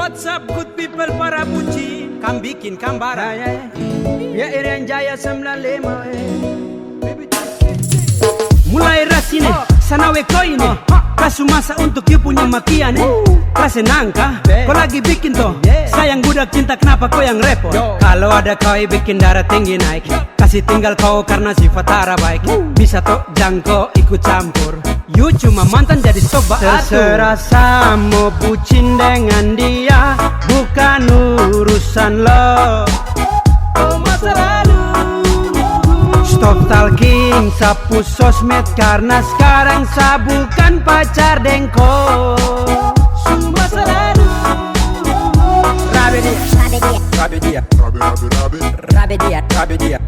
What's up good people para bucin, kam bikin kambara. Ya Irian Jaya 95 Mulai rasine, sanawe koine, kasu masa untuk you punya makian Kasih nangka, kau lagi bikin toh. Sayang budak cinta kenapa kau yang repot. Kalau ada kau bikin darah tinggi naik, kasih tinggal kau karena sifat tara baik. Bisa toh jangkau ikut campur, you cuma mantan jadi sobat. Terserah sama bucin dengan dia, bukan urusan lo. Oh masa lalu. Stop talking, sapu sosmed karena sekarang saya bukan pacar dengko. Masa lalu. Rabe dia, rabe dia, rabe dia, rabe dia, rabe dia.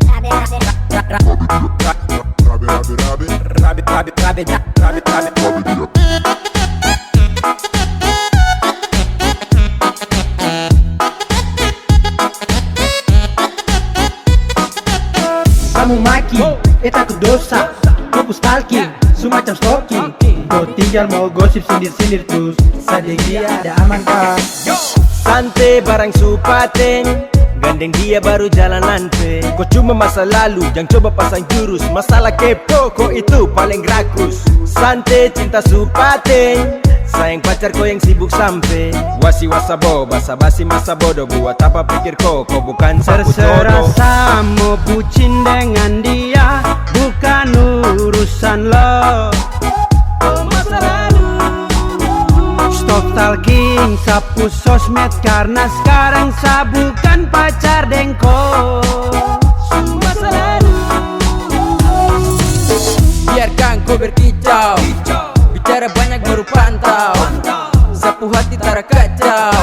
Kamu maki, aku dosa. Kau stalking, semacam stalking. Kau tinggal mau gosip sindir-sindir terus. Sadek dia ada aman kah? Santai barang supaten, gandeng dia baru jalan lantai. Kau cuma masa lalu, jangan coba pasang jurus. Masalah kepo, kau itu paling rakus. Santai cinta supaten, sayang pacar kau yang sibuk sampai. Wasi wasabo, basa-basi masa bodoh. Buat apa pikir kau bukan sapu Terserah jodoh. sama bucin dengan dia, bukan urusan lo. Oh masa lalu. Stop talking, sapu sosmed karena sekarang saya bukan pacar dengko. Masa lalu. Biarkan kau berkicau, bicara banyak baru pantau. Sapu hati tara kacau,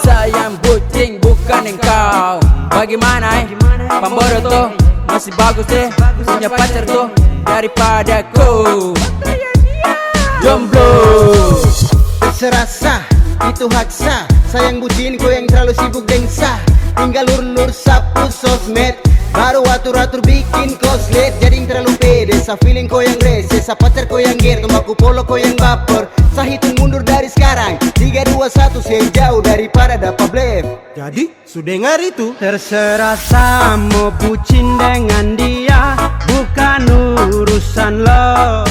sayang bucing bukan engkau. Bagaimana pambodo tuh masih bagus punya pacar tuh daripada kau jomblo. Terserah sah, itu hak sah. Sayang bucin kau yang terlalu sibuk dengsa. Tinggal lur-lur sapu sosmed, baru atur-atur bikin koslet. Jadi terlalu pede, sa feeling kau yang rese, sa pacar kau yang ger, aku polo kau yang baper. Sa hitung mundur dari sekarang 3, 2, 1, saya jauh daripada dapat blef. Jadi, sudah dengar itu? Terserah sama bucin dengan dia, bukan urusan lo.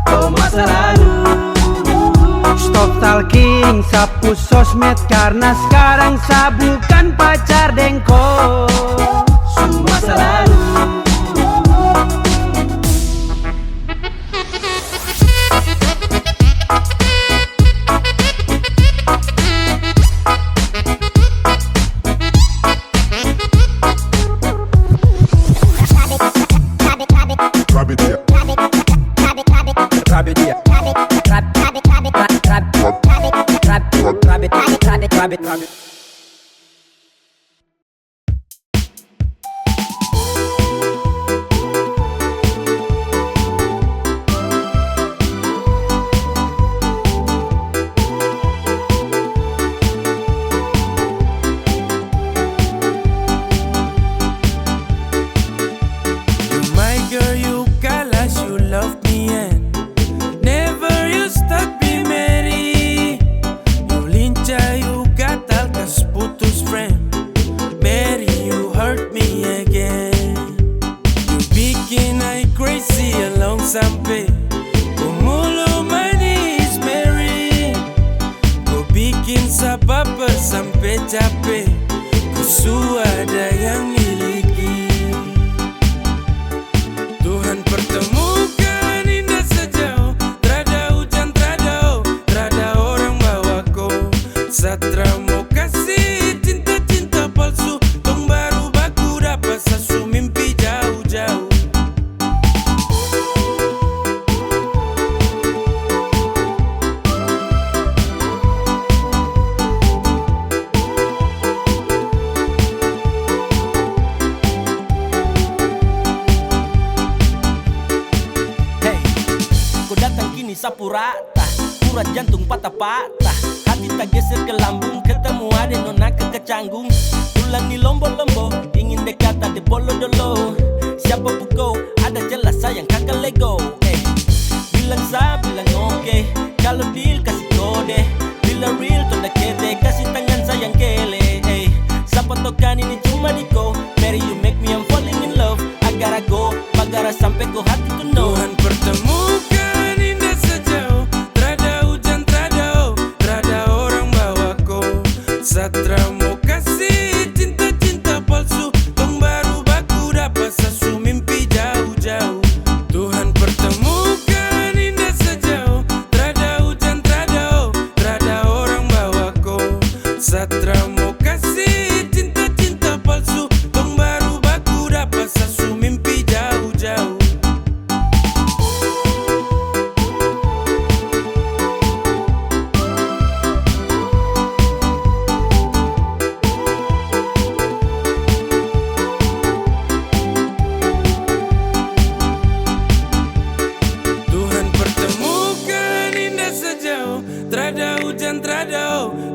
Oh masa lalu. Stop talking, sapu sosmed karena sekarang saya bukan pacar dengko. Masa lalu. Rabbit. Sampai kau mulu manis Mary, kau bikin sabab sampai capek. Kau suada yang miliki. Tuhan pertemukan indah sejauh, terada hujan, terada orang bawa kau. Satra mau kasih cinta-cinta palsu, tong baru baku dapat sasu mimpi jauh-jauh. Sapu rata, urat jantung patah-patah, hati tak geser ke lambung, ketemu ada nona kecanggung. Tulang di lombo-lombo, ingin dekat ada bolo-dolo. Siapa pukau, ada jelas sayang kakak Lego. Bilang sa, bilang oke, kalau deal kasih kode, bila real tanda kede, kasih tangan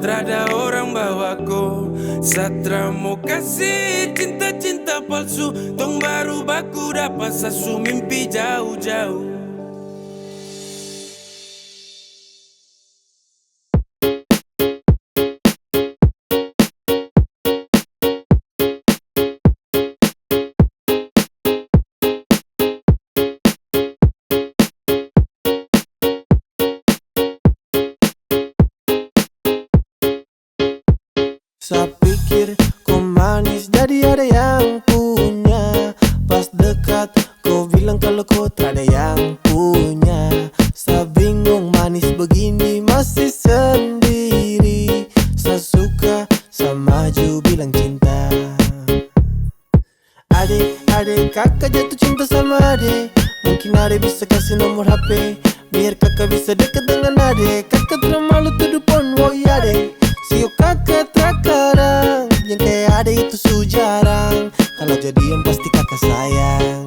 Trada orang bawaku. Satra mau kasih cinta-cinta palsu. Tong baru baku dapat sasu mimpi jauh-jauh. Saya pikir kau manis jadi ada yang punya. Pas dekat kau bilang kalau kau tak ada yang punya. Saya bingung manis begini masih sendiri. Saya suka, saya maju bilang cinta. Adek, kakak jatuh cinta sama adek. Mungkin adek bisa kasih nomor HP biar kakak bisa dekat dengan adek. Kakak tak malu tuduh pon, woi adek. Sio kakak terkadang yang kayak ada itu su jarang. Kalau jadian pasti kakak sayang.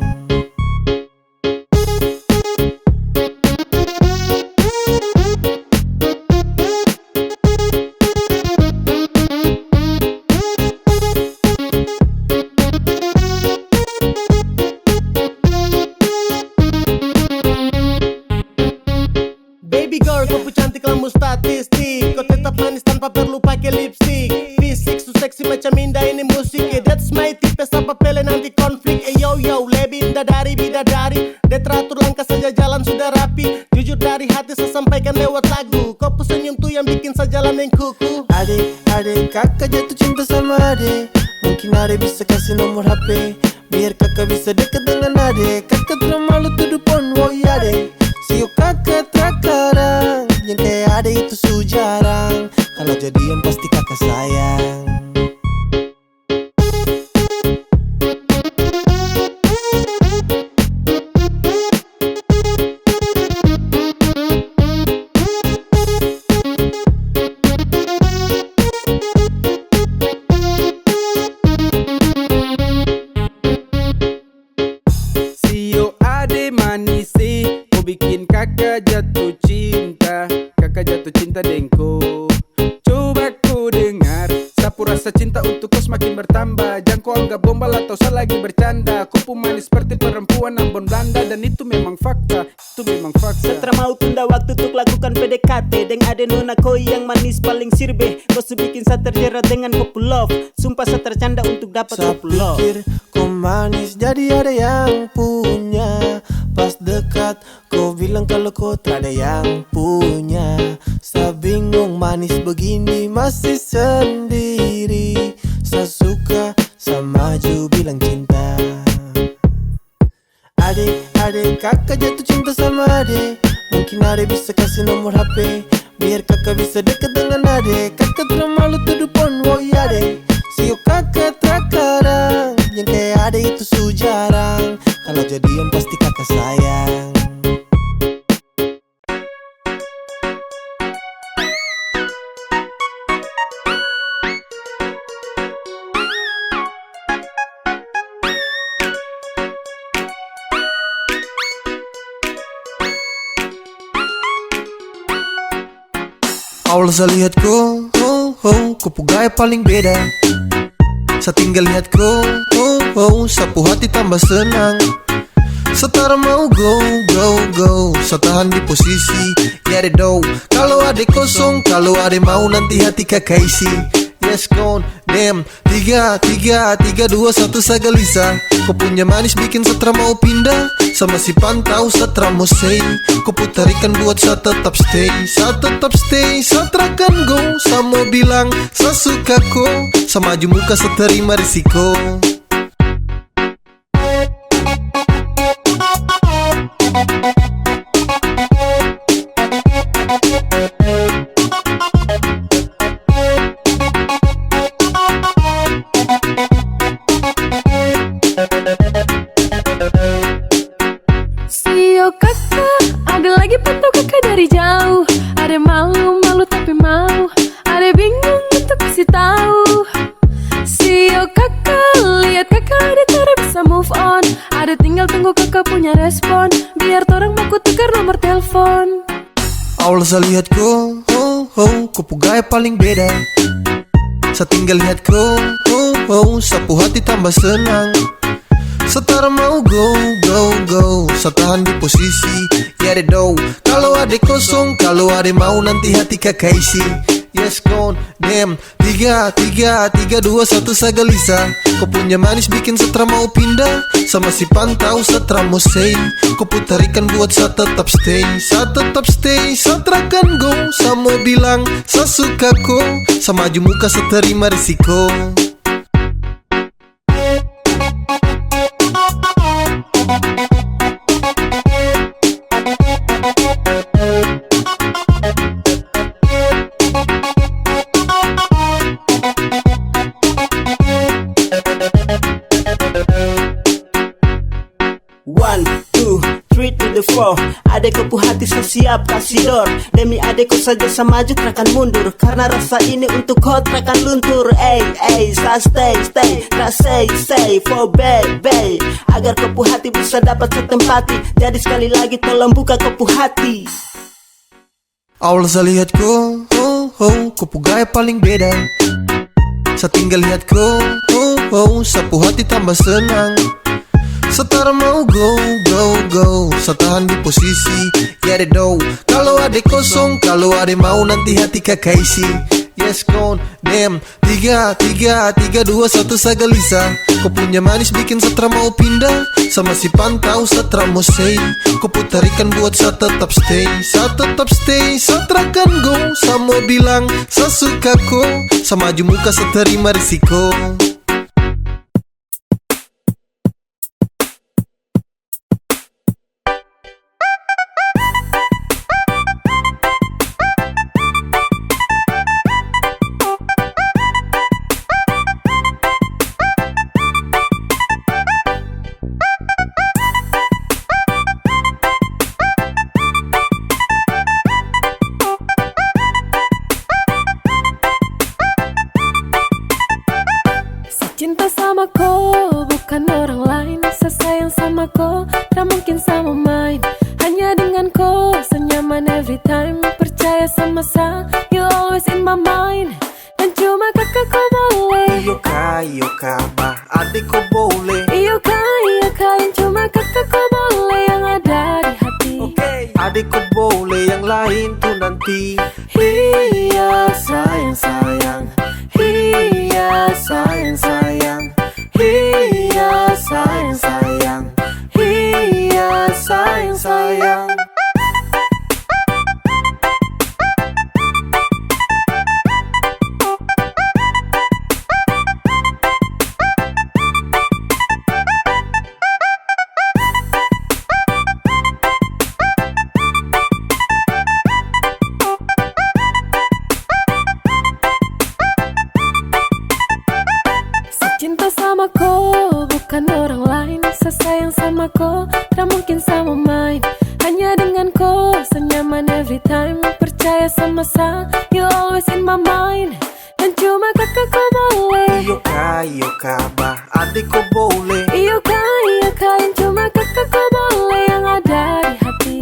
Baby girl, kau cantik lampu statistik. Kau tetap manis tanpa perlu pakai lipstick. Fisik su seksi macam indah ini musik. That's my tipe, apa pele nanti konflik. Yo yo, lebih indah dari bidadari. Dia teratur langkah saja jalan sudah rapi. Jujur dari hati saya sampaikan lewat lagu. Kau senyum tuh yang bikin saya jalan yang kuku. Adek, kakak jatuh cinta sama adek. Mungkin adek bisa kasih nomor HP biar kakak bisa dekat dengan adek. Kakak tak malu tuduh pon, woi adek. Sio kakak terkadang yang kayak ada itu su jarang. Kalau jadian pasti kakak sayang. Sio ade manisi, kau bikin kakak jatuh cinta. Kakak jatuh cinta dengko. Coba ku dengar, sapu rasa cinta untuk kau semakin bertambah. Jangan kau anggap gombal atau saya lagi bercanda. Kau pun manis seperti perempuan Ambon Belanda. Dan itu memang fakta, itu memang fakta. Setra mau tunda waktu untuk lakukan PDKT. Deng ade nona koi yang manis paling sirbe. Kau bikin saya terjerat dengan kopu love. Sumpah saya tercanda untuk dapat Saya kopu love. pikir kau manis jadi ada yang punya. Pas dekat kau bilang kalau kau tak ada yang punya. Saya bingung manis begini masih sendiri. Saya suka, saya maju bilang cinta. Adek, kakak jatuh cinta sama adek. Mungkin adek bisa kasih nomor HP biar kakak bisa dekat dengan adek. Kakak tak malu tuduh pon, woi adek. Sio kakak terkadang yang kayak ada itu su jarang. Kalau jadian pasti kakak sayang. Awal saya lihat kau, kau gaya paling beda. Saya tinggal lihat kau, sapu hati tambah senang. Setara mau go, saya tahan di posisi. Ya deh do, kalau ada kosong, kalau ada mau nanti hati kakak isi. Yes gone, damn. 3, 2, 1 saya gelisah. Kau punya manis bikin Satra mau pindah. Sama si pantau Satra mau say. Kau putarikan buat saya tetap stay. Saya tetap stay, Satra kan go. Saya mau bilang, saya suka kau. Saya maju muka, saya terima risiko. Sio kakak, ada lagi pantau kakak dari jauh. Ada malu tapi mau. Ada bingung untuk kasih tahu. Sio kakak, lihat kakak ada cara bisa move on. Ada tinggal tunggu kakak punya respon. Biar torang mau ku tukar nomor telepon. Awal saya lihat kau, Kupu gaya paling beda. Setinggal lihat kau, sapu hati tambah senang. Setara mau go, setahan di posisi. Ya deh do, kalau ada kosong, kalau ada mau nanti hati kakak isi. Yes gone, damn. 3, 2, 1 sagalisa. Kau punya manis bikin setra mau pindah. Sama si pantau setra mau say. Kau putarikan buat sa tetap stay. Setra kan go. Sa mau bilang, sa suka ko. Sa maju muka sa terima risiko. Adekku pu hati saya siap kasih door. Demi adekku saja saya maju takkan mundur. Karena rasa ini untuk kau takkan luntur. Saya stay, tak say for baby. Agar kau pu hati bisa dapat setempati. Jadi sekali lagi tolong buka kau pu hati. Awal saya lihat kau, kupu gaya paling beda. Setinggal lihat kau, sapu hati tambah senang. Setara mau go, setahan di posisi. Ya deh do, kalau ada kosong, kalau ada mau nanti hati kakak isi. Yes gone, damn. 3, 2, 1 sagalisa. Kau punya manis bikin setra mau pindah. Sama si pantau setra mau say. Kau putarikan buat sa tetap stay. Setra kan go. Sa mau bilang, sa suka ko. Sa maju muka sa terima risiko. Cinta sama kau, bukan orang lain. Saya sayang sama kau, tak mungkin sama main. Hanya dengan kau, senyaman every time. Percaya sama saya, you always in my mind. Dan cuma kakak kau boleh. Iyo kah, bah adik kau boleh. Iyo kah, yang cuma kakak kau boleh. Yang ada di hati. Adik kau boleh, yang lain tuh nanti. Iya sayang. Iya sayang. Iya sayang. Iya sayang. Cinta sama kau, bukan orang lain. Saya sayang sama kau, tak mungkin sama main. Hanya dengan kau, senyaman every time. Percaya sama saya, you always in my mind. Dan cuma kakak kau boleh. Iyo kah, bah adik kau boleh. Iyo kah, yang cuma kakak kau boleh. Yang ada di hati.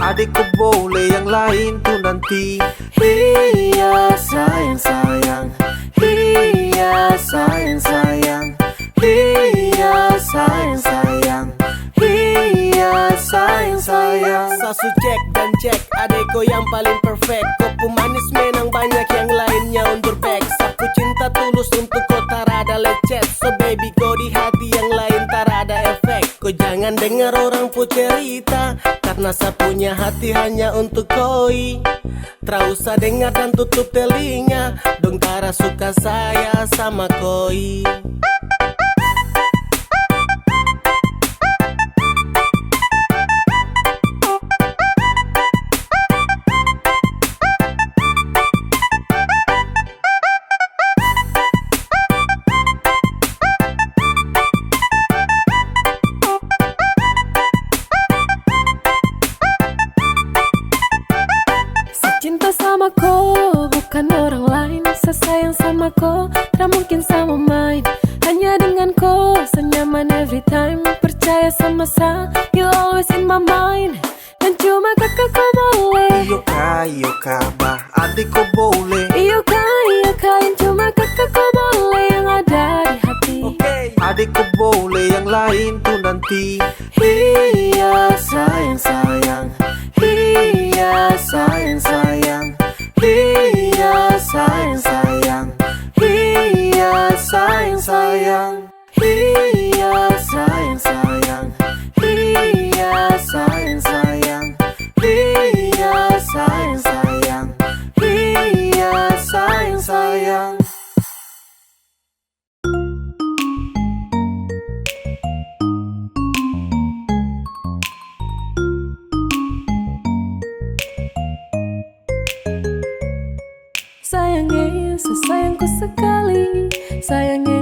Adik kau boleh, yang lain tuh nanti. Iya sayang. Iya sayang. Iya sayang. Iya sayang. Sasu cek dan cek, adekku yang paling perfect. Kau pemanis menang banyak yang lainnya undur back. Sapu cinta tulus untuk kau tarada lecet. So baby kau di hati yang lain tarada efek. Kau jangan dengar orang pu cerita, karena saya punya hati hanya untuk koi. Tra usah dengar dan tutup telinga, dong tara suka saya sama koi. Cinta sama kau, bukan orang lain. Saya sayang sama kau, tak mungkin sama main. Hanya dengan kau, senyaman every time. Percaya sama saya, you always in my mind. yang cuma kakak kau boleh. Iyo kak, bah adik kau boleh. Iyo kak, yang cuma kakak kau boleh, yang ada di hati. Adik kau boleh, yang lain tuh nanti. Iya sayang sayang, iya sayang sayang, iya sayang sayang, iya sayang sayang, iya sayang sayang, iya sayang sayang, iya sayang sayang, iya sayang sayang. Sayangnya, sesayangku sekali. Sayangnya,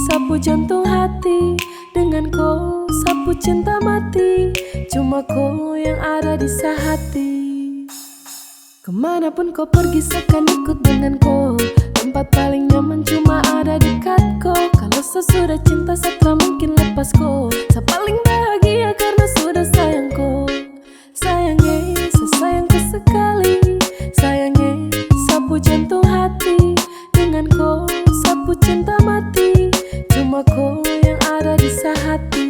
sapu jantung hati. Dengan kau, sapu cinta mati. Cuma kau yang ada di sehati. Kemanapun kau pergi, seakan ikut dengan kau. Tempat paling nyaman cuma ada dekat kau. Kalau sesudah cinta, setelah mungkin lepas kau. Saya paling bahagia karena sudah sayang kau. Sayangnya, sesayangku sekali. Sayangnya, sapu jantung hati. Dengan kau, sapu cinta mati. Cuma kau yang ada di sehati.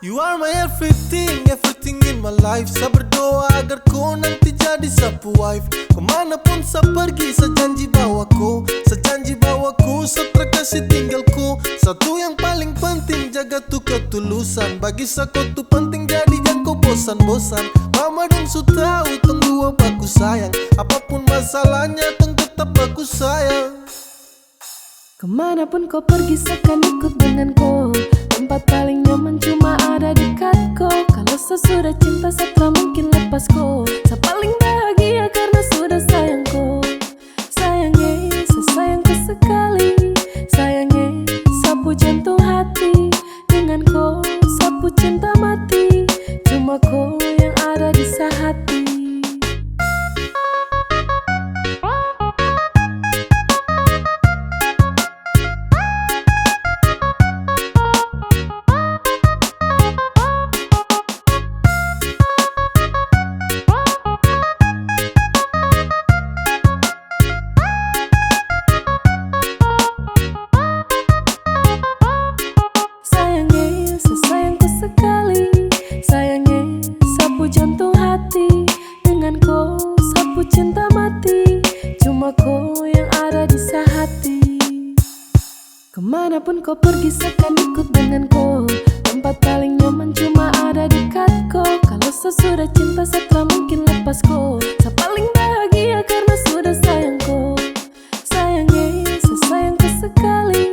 You are my everything, everything in my life. Saya berdoa agar kau nanti jadi sapu wife. Kemanapun saya pergi, saya janji bawaku. Saya janji bawaku, saya terkasih tinggalku. Satu yang paling penting, jaga tuh ketulusan. Bagi saya kau tuh penting, jadi jangan kau bosan-bosan. Mama dong su tahu, tunggu apa aku sayang. Apapun masalahnya, tong tetap aku sayang. Kemanapun kau pergi, seakan ikut dengan kau. Tempat paling nyaman cuma ada dekat kau. Kalau sesudah cinta, setelah mungkin lepas kau. Saya paling bahagia karena sudah sayang kau. Sayangnya, sesayangku sekali. Sayangnya, sapu jantung hati. Dengan kau, sapu cinta mati. Cuma kau yang ada di sehati. Sayangnya, sesayangku sekali. Sayangnya, sapu jantung hati. Dengan kau, sapu cinta mati. Cuma kau yang ada di sehati. Kemanapun kau pergi, seakan ikut dengan kau. Tempat paling nyaman cuma ada dekat kau. Kalau sesudah cinta, setelah mungkin lepas kau. Saya paling bahagia karena sudah sayang kau. Sayangnya, sesayangku sekali.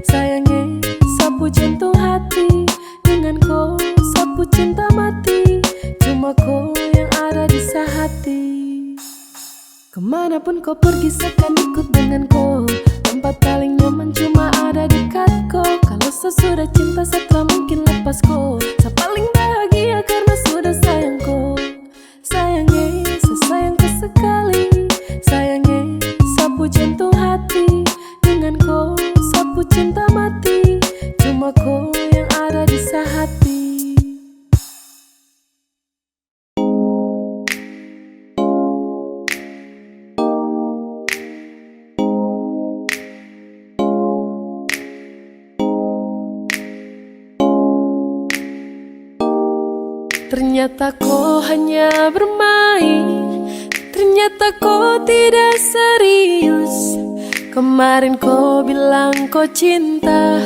Sayangnya, sapu jantung hati. Dengan kau, sapu cinta mati. Cuma kau yang ada di sehati. Kemanapun kau pergi, seakan ikut dengan kau. Tempat paling nyaman cuma ada dekat kau. Kalau sesudah cinta, setelah mungkin lepas kau. Saya paling bahagia karena sudah sayang kau. Sayangnya, sesayangku sekali. Sayangnya, sapu jantung hati. Dengan kau, sapu cinta mati. Cuma kau yang ada di sehati. Ternyata kau hanya bermain. Ternyata kau tidak serius. Kemarin kau bilang kau cinta.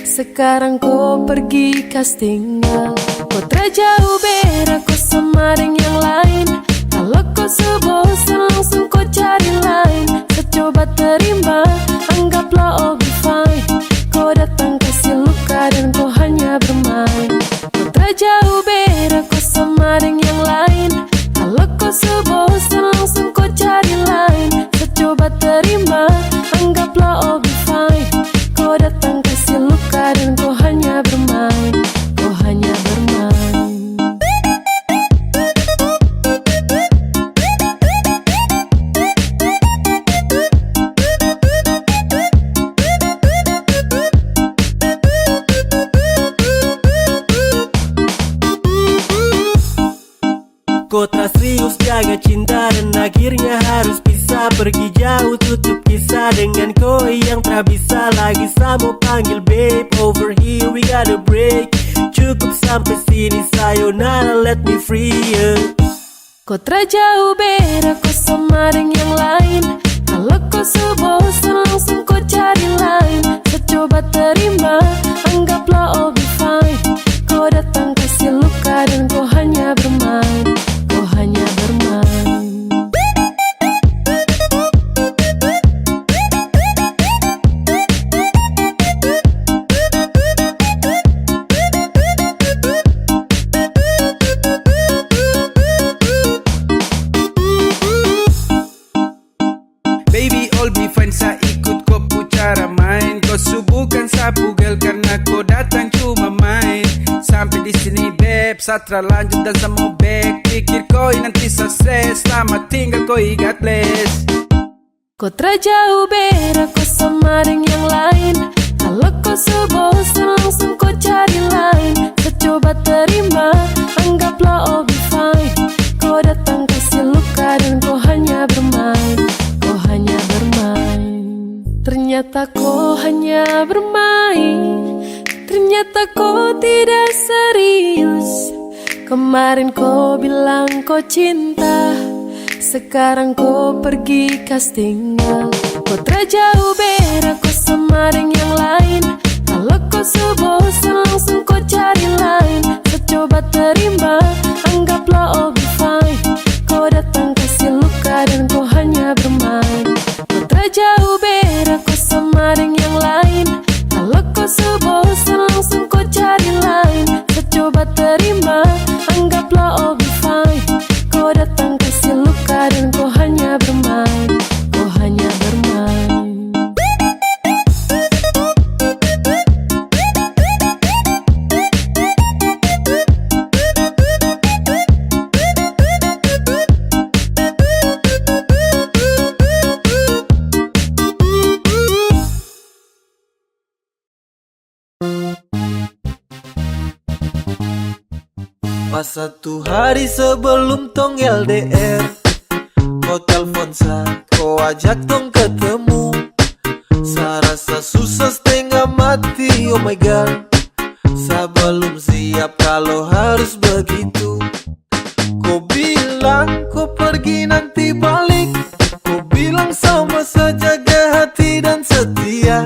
Sekarang kau pergi castingan. Kau terjauh beda kau sama dengan yang lain. Kalau kau sebosan langsung kau cari lain. Coba terima, anggaplah all be fine. Kau datang kasih luka dan kau hanya bermain. Kau terjauh beda kau sama dengan yang lain. Kalau kau sebosan langsung kau cari lain. Coba terima, anggaplah all be fine. Kau tak serius jaga cinta dan akhirnya harus pisah. Pergi jauh tutup kisah dengan kau yang tak bisa lagi. Sama panggil babe, over here we gotta break. Cukup sampai sini, sayonara, let me free ya. Kau terjauh beda kau sama dengan yang lain. Kalau kau sebosan langsung kau cari lain. Coba terima, anggaplah all be fine. Kau datang kasih luka dan kau hanya bermain. Kau hanya bermain. Baby all be fine, saya ikut kau pu cara main. Kau subuhkan sapu girl karena kau datang cuma main. Sampai di sini beb, satra lanjut dan sama back. Pikir kau nanti sukses, selamat tinggal kau God bless. Kau terjauh beda kau sama dengan yang lain. Kalau kau sebosan langsung kau cari lain. Coba terima, anggaplah all be fine. Kau datang kasih luka dan kau hanya bermain. Kau hanya bermain. Ternyata kau hanya bermain. Ternyata kau tidak serius. Kemarin kau bilang kau cinta, sekarang kau pergi kas tinggal. Kau terjauh beda kau sama dengan yang lain. Kalau kau sebosan langsung kau cari lain. Coba terima, anggaplah all be fine. Kau datang kasih luka dan kau hanya bermain. Kau terjauh beda kau sama dengan yang lain. Kalau kau sebosan langsung kau cari lain. Coba terima, anggaplah all be fine. Kau datang kasih luka dan kau hanya bermain. Kau hanya bermain. Pas satu hari sebelum tong LDR, kau telpon sa, kau ajak tong ketemu. Sa rasa susah setengah mati, oh my god. Sa belum siap kalau harus begitu. Kau bilang kau pergi nanti balik. Kau bilang sama saja jaga hati dan setia.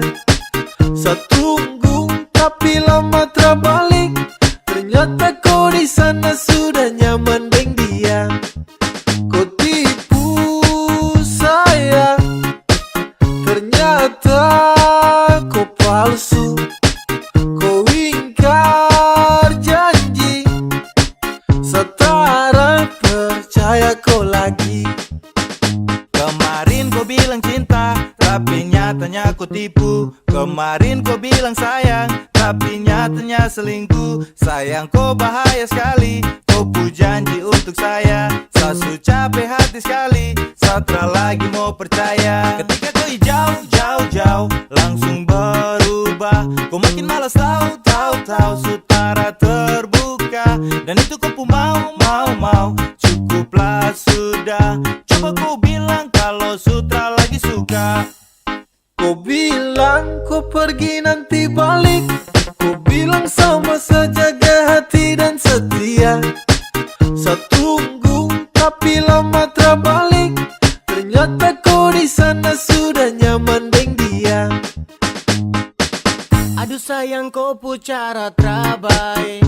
Sa tunggu tapi lama terbalik. Ternyata kau di sana sudah nyaman dengan dia. Kau tipu saya. Ternyata kau palsu. Kau ingkar janji. Setara percaya kau lagi. Kemarin kau bilang cinta, tapi nyatanya kau tipu. Kemarin kau bilang sayang, tapi nyatanya selingkuh. Sayang kau bahaya sekali, kau pu janji untuk saya. Sasu capek hati sekali, satra lagi mau percaya. Ketika kau jauh, langsung berubah. Kau makin malas tahu, sutara terbuka. Dan itu kau pu mau, cukuplah sudah. Coba kau bilang kalau sutra lagi suka. Kau bilang kau pergi nanti balik. Kau bilang sama saja jaga hati dan setia. Saya tunggu tapi lama terbalik. Ternyata kau di sana sudah nyaman dengan dia. Aduh sayang kau pu cara terbaik.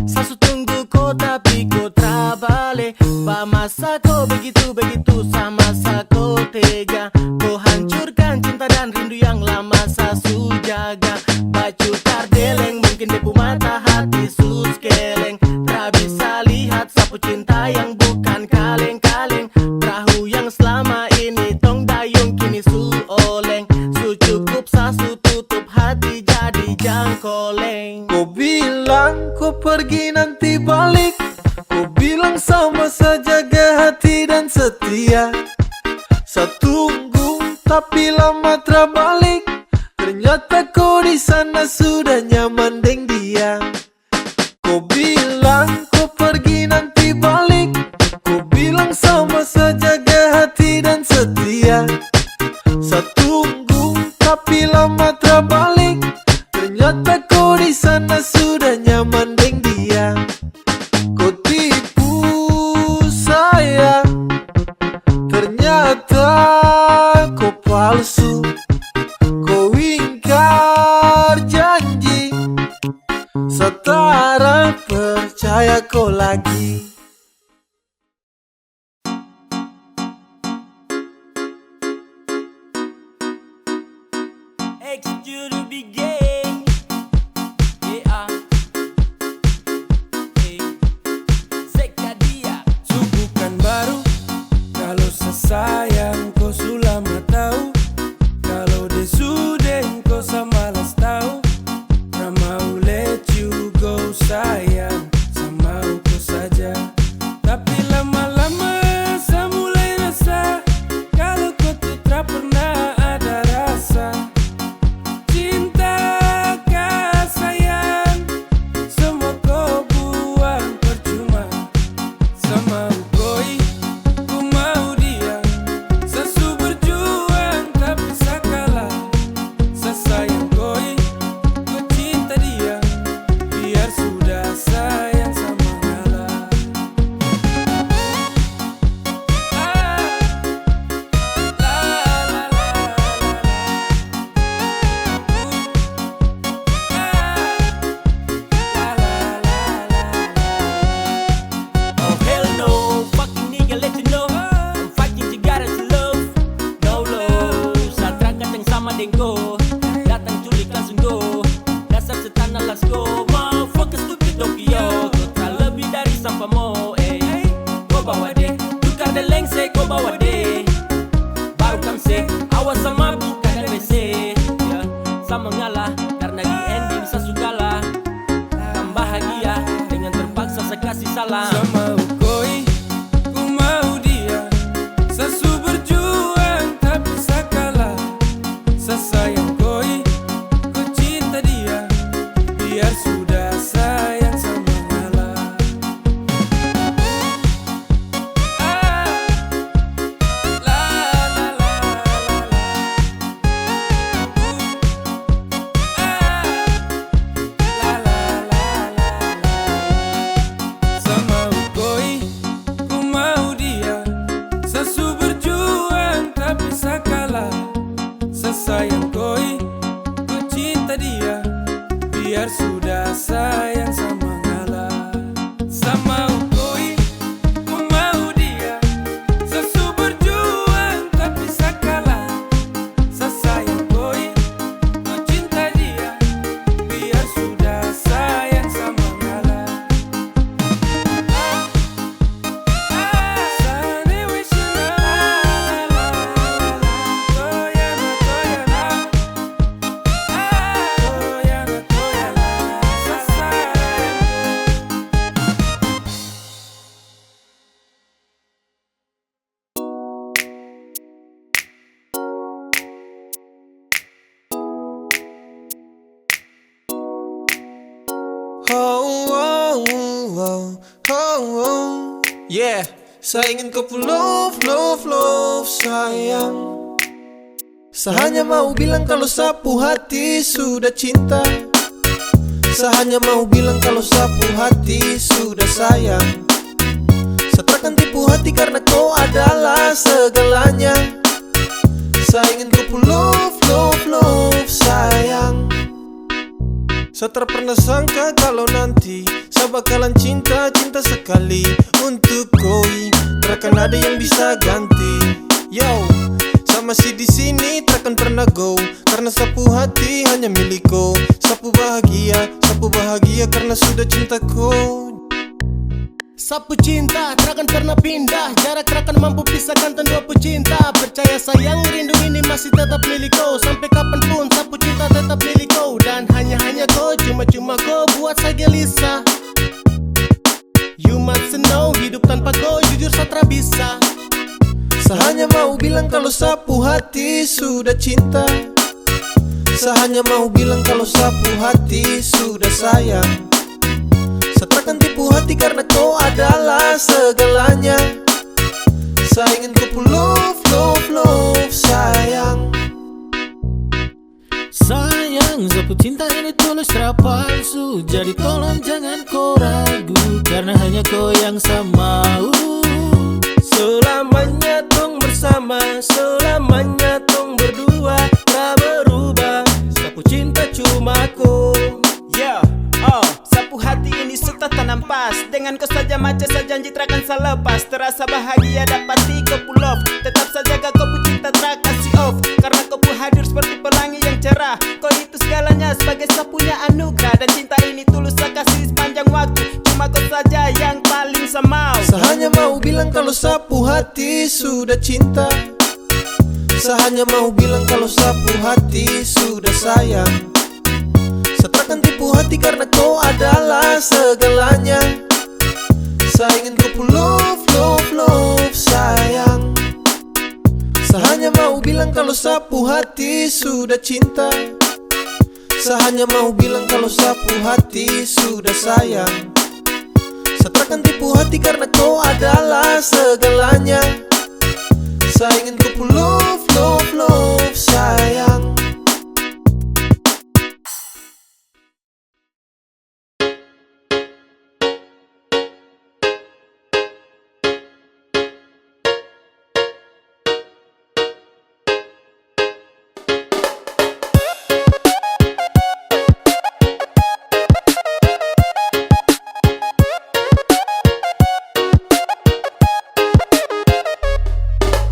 Sasu tunggu kau tapi kau terbalik. Ba masa kau begitu sama masa kau tega. Kau hancurkan cinta dan rindu yang lama sasu jaga. Baju tardeleng mungkin debu mata hati sus keleng. Tak bisa lihat sapu cinta yang bukan kaleng-kaleng. Perahu yang selama ini tong dayung kini su oleng. Su cukup sasu tutup hati jadi jangkoleng. Kau bilang kau pergi nanti balik. Kau bilang sama saja jaga hati dan setia. Saya tunggu tapi lama terbalik. Ternyata kau di sana sudah nyaman dengan dia. Kau bilang kau pergi nanti balik. percaya kau lagi. Bukan baru kalau sesayang kau sulama tahu. Kalau desuden kau samalas tahu. Ramau let you go sayang, samau kau saja. Tapi lama-lama saya mulai rasa kalau kau tuh tak pernah ada rasa. Cinta kah sayang, semua kau buang percuma. Sama koi, ku mau dia. Sesu berjuang tapi sakalah. Sesayang koi, ku cinta dia. Biar sudah sayang sama ngalah. Oh hell no, fucking nigga let you know I'm fighting together to love. No love, satrakan yang sama dengko. Datang culik langsung go. Dasar setan let's go. Motherfucker stupid Tokyo. Kau tak lebih dari sampah mo kau bawa deh, tukar dan lengse kau bawa deh. Baru kamse, awas sama bukan dan WC ya. Sama ngalah, karena di ending saya sukalah. Kan bahagia, dengan terpaksa saya kasih salam. Sama koi, ku mau dia. Sesu berjuang tapi sakalah. Sesayang koi, ku cinta dia. Biar sudah sayang sama ngalah. Sama koi, ku mau dia. Sesu berjuang tapi sakalah. Sesayang koi, ku cinta dia. Biar sudah sayang sama ngalah. Sama koi, ku mau dia. Sesu berjuang tapi sakalah. Sesayang koi, ku cinta dia. Biar sudah sayang sama ngalah. Yeah, saya ingin kau love, love, love sayang. Saya hanya mau bilang kalau sapu hati sudah cinta. Saya hanya mau bilang kalau sapu hati sudah sayang. Saya takkan tipu hati karena kau adalah segalanya. Saya ingin kau love, love, love sayang. Saya tak pernah sangka kalau nanti saya bakalan cinta, cinta sekali untuk koi. Takkan ada yang bisa ganti. Yo, saya masih di sini, takkan pernah go. Karena sapu hati hanya milik kau. Sapu bahagia karena sudah cinta kau. Sapu cinta, takkan pernah pindah. Jarak takkan mampu pisahkan dua pecinta. Percaya sayang, rindu ini masih tetap milik kau. Sampai kapanpun sapu cinta tetap milik kau. Dan hanya kau, cuma kau buat saya gelisah. You must know, hidup tanpa kau jujur saya tak bisa. Saya hanya mau bilang kalau sapu hati sudah cinta. Saya hanya mau bilang kalau sapu hati sudah sayang. Saya takkan tipu hati karena kau adalah segalanya. Saya ingin kau love, love, love sayang. Sayang, sapu cinta ini tulus tak palsu. Jadi tolong jangan kau ragu, karena hanya kau yang saya mau. Selamanya tong bersama, selamanya tong berdua, tak berubah. Sapu cinta cuma kau. Yeah, sapu hati ini serta tanam lepas. Dengan kau saja macam saya janji takkan saya lepas. Terasa bahagia dapati kau pull off. Tetap saja kau pu cinta tak kasih off. Karena kau pu hadir seperti pelangi yang cerah. Kau itu segalanya sebagai saya punya anugerah. Dan cinta ini tulus saya kasih sepanjang waktu. Cuma kau saja yang paling saya mau. Saya hanya mau bilang kalau sapu hati sudah cinta. Saya hanya mau bilang kalau sapu hati sudah sayang. Saya takkan tipu hati karena kau adalah segalanya. Saya ingin kau pu love, love, love sayang. Saya hanya mau bilang kalau sapu hati sudah cinta. Saya hanya mau bilang kalau sapu hati sudah sayang. Saya takkan tipu hati karena kau adalah segalanya. Saya ingin kau pu love, love, love sayang.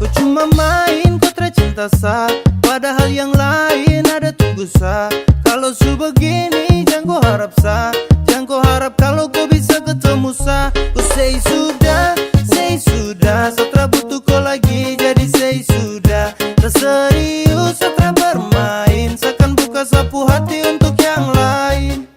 Kau cuma main, kau tercinta sa. Padahal yang lain ada tunggu sa. Kalau su begini jangan kau harap sa. Jangan kau harap kalau kau bisa ketemu sa. Kau say sudah, say sudah. Saya butuh kau lagi jadi say sudah. Tak serius, saya bermain. Saya akan buka sapu hati untuk yang lain.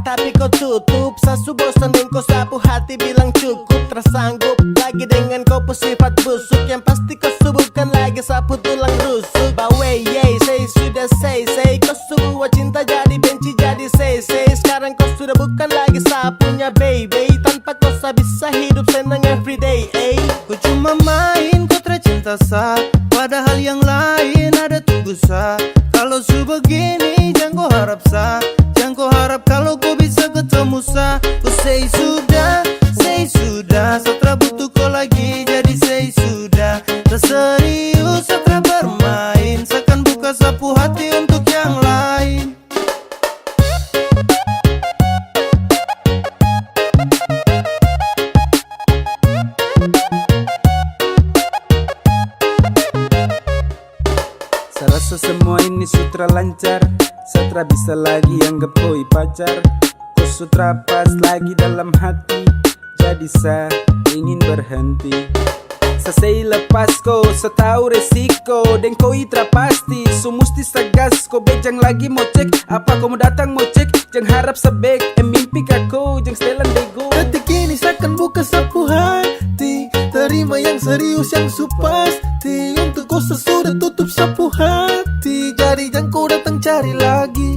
Tapi kau tutup. Sasu bosan dan kau sapu hati bilang cukup. Tersanggup lagi dengan kau sifat busuk. Yang pasti kau subuhkan lagi sapu tulang rusuk. Bawe yay, say sudah say. Kau sebuah cinta jadi benci jadi say. Sekarang kau sudah bukan lagi sapunya baby. Tanpa kau bisa hidup senang everyday. Kau cuma main, kau tercinta sa. Padahal yang lain ada tunggu sa. Kalau su begini jangan kau harap sa. Jangan kau harap kalau kau bisa ketemu sa. Kau say sudah, say sudah. Saya butuh kau lagi jadi say sudah. Tak serius, saya bermain. Saya akan buka sapu hati untuk yang lain. Saya rasa semua ini sutra lancar. Saya bisa lagi anggap koi pacar. Kau sutra pas lagi dalam hati. Jadi saya ingin berhenti. Saya lepas kau, saya tahu resiko. Dan kau itra pasti, so musti sagas. Kau bejang lagi mau cek, apa kau mau datang mau cek. Jangan harap sebek, mimpi kau, jangan setelan bego. Detik ini saya akan buka sapu hati. Terima yang serius yang supasti. Untuk kau sesudah tutup sapu hati. Jadi jangan kau datang cari lagi.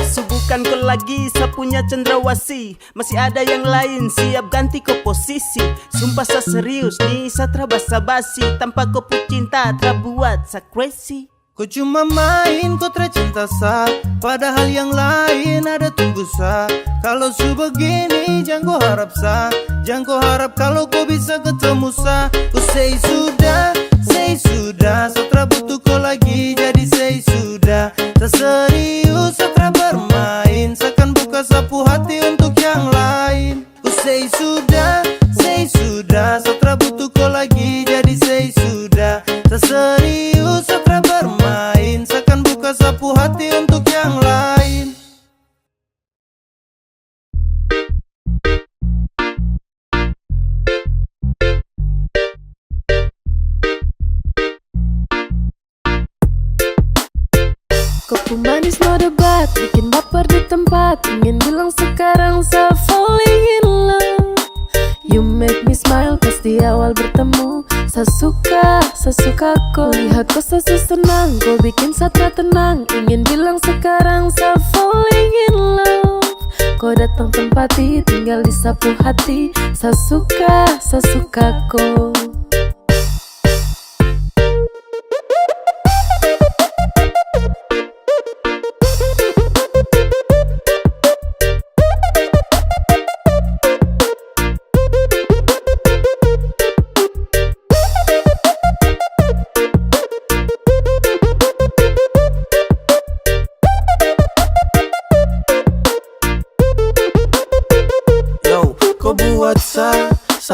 Subuhkan kau lagi sapunya cendrawasih. Masih ada yang lain siap ganti kau posisi. Sumpah saya serius nih saya basa-basi. Tanpa kau pu cinta terbuat saya crazy. Kau cuma main, kau tercinta sa. Padahal yang lain ada tunggu sa. Kalau su begini jangan kau harap sa. Jangan kau harap kalau kau bisa ketemu sa. Kau say sudah, say sudah. Saya butuh kau lagi jadi say sudah. Tak serius, saya bermain. Saya akan buka sapu hati untuk yang lain. Kau say sudah, say sudah. Saya butuh kau lagi jadi say sudah. Tak serius, saya bermain. Saya akan buka sapu hati untuk yang lain. Kopi manis no debat, bikin baper di tempat. Ingin bilang sekarang saya falling in love. You make me smile pas di awal bertemu. Saya suka kau. Lihat kau saya senang, kau bikin saya tenang. Ingin bilang sekarang saya falling in love. Kau datang tempati, tinggal di sapu hati. Saya suka kau.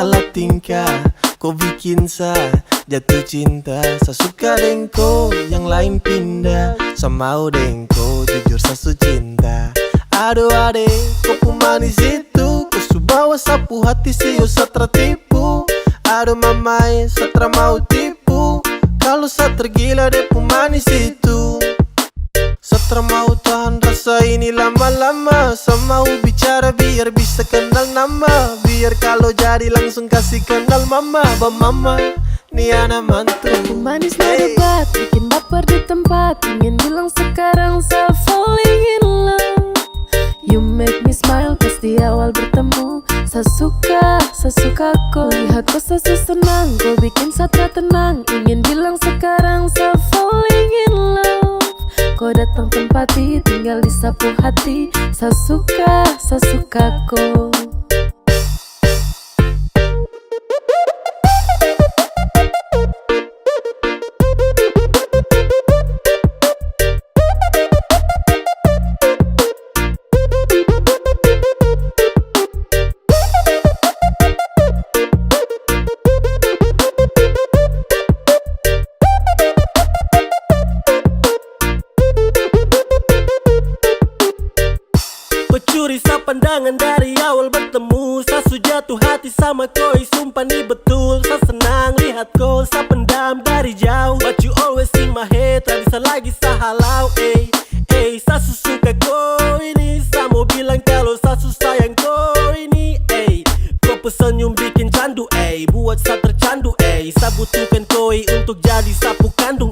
salah tingkah, kau bikin saya jatuh cinta. Saya suka dengko, yang lain pindah. Saya mau dengko, jujur saya su cinta. Aduh ade, kau pemanis itu, kau su bawa sapu hati si yo satra tipu. Aduh mamai, satra mau tipu. Kalau saya tergila deh pemanis itu. Satra mau tahan rasa ini lama-lama. Saya mau bicara biar bisa kenal nama. Biar kalau jadi langsung kasih kenal mama. Mama, nih anak mantu. Manis no debat, bikin baper di tempat. Ingin bilang sekarang saya falling in love. You make me smile pas di awal bertemu. Saya suka kau. Lihat kau saya senang, kau bikin saya tenang. Ingin bilang sekarang saya falling in love. Kau datang tempati, tinggal disapu hati. Saya suka kau. Curi sa pandangan dari awal bertemu. Sa su jatuh hati sama koi, sumpah nih betul. Sa senang lihat kau, sa pendam dari jauh. But you always in my head, tak bisa lagi sa halau. Sa su suka kau ini. Sa mau bilang kalau sa su sayang kau ini. Kau pesenyum bikin candu, buat sa tercandu. Sa butuhkan koi untuk jadi sapu kandung.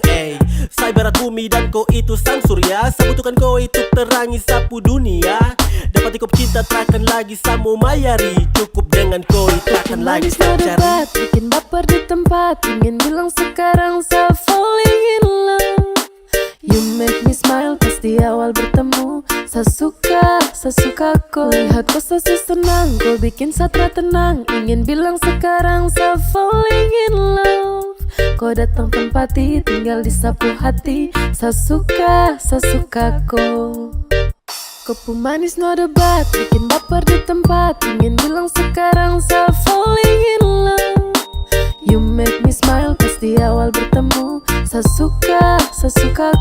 Saya berat bumi dan kau itu sang surya. Sa butuhkan kau itu terangi sapu dunia. Dapat ikut cinta takkan lagi samu mayari. Cukup dengan koi takkan lagi Manis no debat, bikin baper di tempat. Ingin bilang sekarang saya falling in love. You make me smile pas di awal bertemu. Saya suka kau. Lihat kau saya senang, kau bikin saya tenang. Ingin bilang sekarang saya falling in love. Kau datang tempati, tinggal disapu hati. Saya suka kau. Kau pemanis no debat, bikin baper di tempat. Ingin bilang sekarang saya falling in love. You make me smile pas di awal bertemu. Saya suka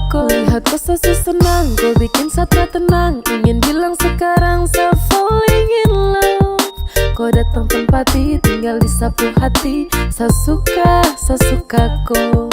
kau. Lihat kau saya senang, kau bikin saya tenang. Ingin bilang sekarang saya falling in love. Kau datang tempati, tinggal disapu hati. Saya suka kau.